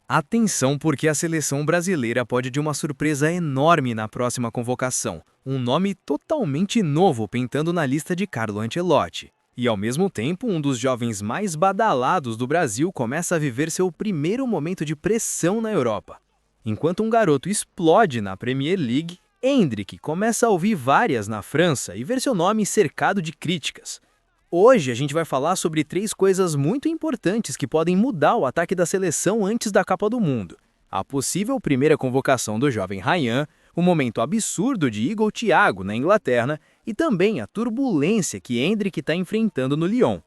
Atenção, porque a seleção brasileira pode ter uma surpresa enorme na próxima convocação. Um nome totalmente novo pintando na lista de Carlo Ancelotti. E ao mesmo tempo, um dos jovens mais badalados do Brasil começa a viver seu primeiro momento de pressão na Europa. Enquanto um garoto explode na Premier League, Endrick começa a ouvir várias na França e ver seu nome cercado de críticas. Hoje a gente vai falar sobre 3 coisas muito importantes que podem mudar o ataque da seleção antes da Copa do Mundo. A possível primeira convocação do jovem Ryan, o momento absurdo de Igor Thiago na Inglaterra e também a turbulência que Endrick está enfrentando no Lyon.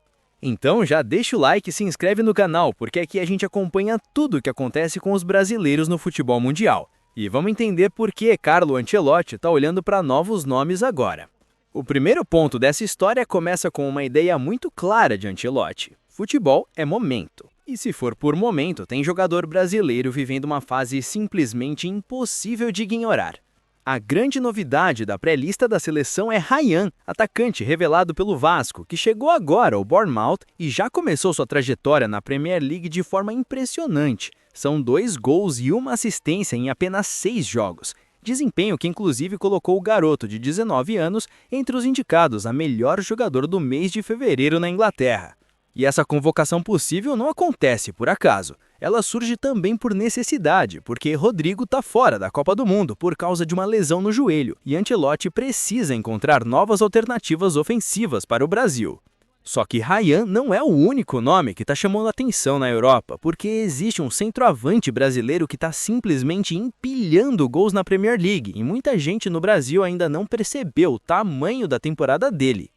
Então já deixa o like e se inscreve no canal, porque aqui a gente acompanha tudo o que acontece com os brasileiros no futebol mundial. E vamos entender por que Carlo Ancelotti está olhando para novos nomes agora. O primeiro ponto dessa história começa com uma ideia muito clara de Ancelotti. Futebol é momento. E se for por momento, tem jogador brasileiro vivendo uma fase simplesmente impossível de ignorar. A grande novidade da pré-lista da seleção é Ryan, atacante revelado pelo Vasco, que chegou agora ao Bournemouth e já começou sua trajetória na Premier League de forma impressionante. São 2 gols e 1 assistência em apenas 6 jogos. Desempenho que inclusive colocou o garoto de 19 anos entre os indicados a melhor jogador do mês de fevereiro na Inglaterra. E essa convocação possível não acontece por acaso. Ela surge também por necessidade, porque Rodrigo está fora da Copa do Mundo por causa de uma lesão no joelho, e Ancelotti precisa encontrar novas alternativas ofensivas para o Brasil. Só que Ryan não é o único nome que está chamando atenção na Europa, porque existe um centroavante brasileiro que está simplesmente empilhando gols na Premier League, e muita gente no Brasil ainda não percebeu o tamanho da temporada dele.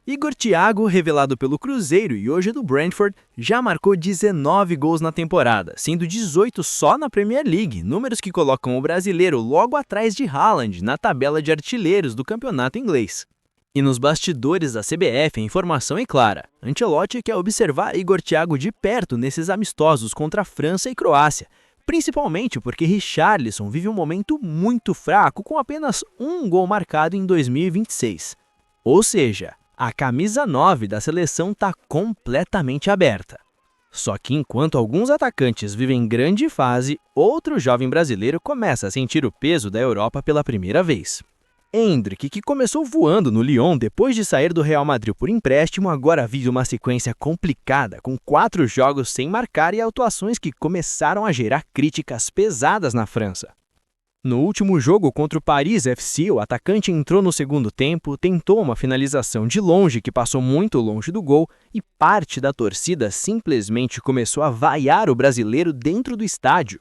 Igor Thiago, revelado pelo Cruzeiro e hoje do Brentford, já marcou 19 gols na temporada, sendo 18 só na Premier League, números que colocam o brasileiro logo atrás de Haaland na tabela de artilheiros do campeonato inglês. E nos bastidores da CBF a informação é clara. Ancelotti quer observar Igor Thiago de perto nesses amistosos contra a França e Croácia, principalmente porque Richarlison vive um momento muito fraco com apenas 1 gol marcado em 2026. Ou seja, a camisa 9 da seleção está completamente aberta. Só que enquanto alguns atacantes vivem grande fase, outro jovem brasileiro começa a sentir o peso da Europa pela primeira vez. Endrick, que começou voando no Lyon depois de sair do Real Madrid por empréstimo, agora vive uma sequência complicada, com 4 jogos sem marcar e atuações que começaram a gerar críticas pesadas na França. No último jogo contra o Paris FC, o atacante entrou no segundo tempo, tentou uma finalização de longe que passou muito longe do gol e parte da torcida simplesmente começou a vaiar o brasileiro dentro do estádio.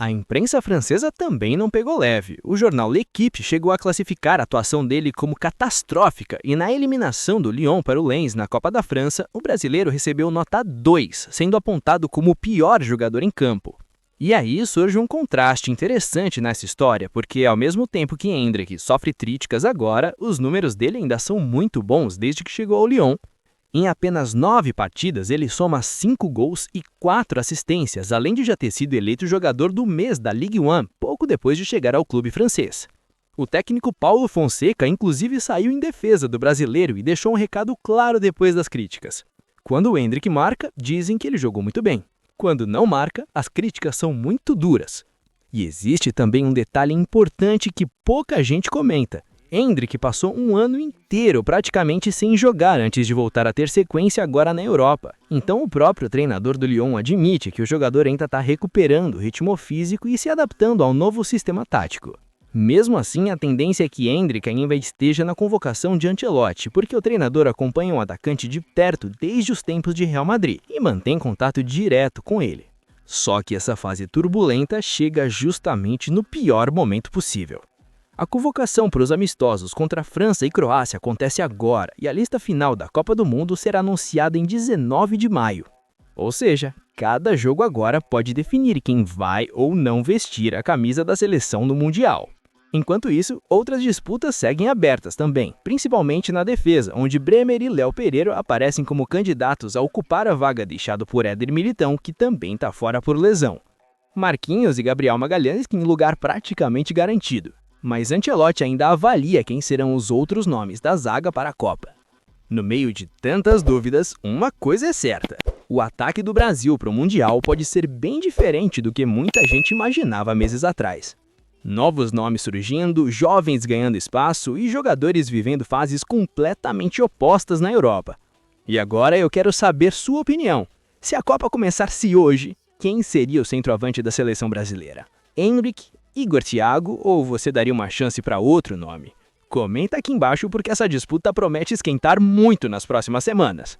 A imprensa francesa também não pegou leve. O jornal L'Équipe chegou a classificar a atuação dele como catastrófica e na eliminação do Lyon para o Lens na Copa da França, o brasileiro recebeu nota 2, sendo apontado como o pior jogador em campo. E aí surge um contraste interessante nessa história, porque ao mesmo tempo que Endrick sofre críticas agora, os números dele ainda são muito bons desde que chegou ao Lyon. Em apenas 9 partidas, ele soma 5 gols e 4 assistências, além de já ter sido eleito jogador do mês da Ligue 1, pouco depois de chegar ao clube francês. O técnico Paulo Fonseca inclusive saiu em defesa do brasileiro e deixou um recado claro depois das críticas. Quando o Endrick marca, dizem que ele jogou muito bem. Quando não marca, as críticas são muito duras. E existe também um detalhe importante que pouca gente comenta. Endrick passou um ano inteiro praticamente sem jogar antes de voltar a ter sequência agora na Europa. Então o próprio treinador do Lyon admite que o jogador ainda está recuperando o ritmo físico e se adaptando ao novo sistema tático. Mesmo assim, a tendência é que Endrick ainda esteja na convocação de Ancelotti, porque o treinador acompanha o atacante de perto desde os tempos de Real Madrid e mantém contato direto com ele. Só que essa fase turbulenta chega justamente no pior momento possível. A convocação para os amistosos contra a França e Croácia acontece agora e a lista final da Copa do Mundo será anunciada em 19 de maio. Ou seja, cada jogo agora pode definir quem vai ou não vestir a camisa da seleção no Mundial. Enquanto isso, outras disputas seguem abertas também, principalmente na defesa, onde Bremer e Léo Pereira aparecem como candidatos a ocupar a vaga deixada por Éder Militão, que também está fora por lesão. Marquinhos e Gabriel Magalhães em lugar praticamente garantido. Mas Ancelotti ainda avalia quem serão os outros nomes da zaga para a Copa. No meio de tantas dúvidas, uma coisa é certa: O ataque do Brasil para o Mundial pode ser bem diferente do que muita gente imaginava meses atrás. Novos nomes surgindo, jovens ganhando espaço e jogadores vivendo fases completamente opostas na Europa. E agora eu quero saber sua opinião. Se a Copa começasse hoje, quem seria o centroavante da seleção brasileira? Henrique, Igor Thiago ou você daria uma chance para outro nome? Comenta aqui embaixo porque essa disputa promete esquentar muito nas próximas semanas.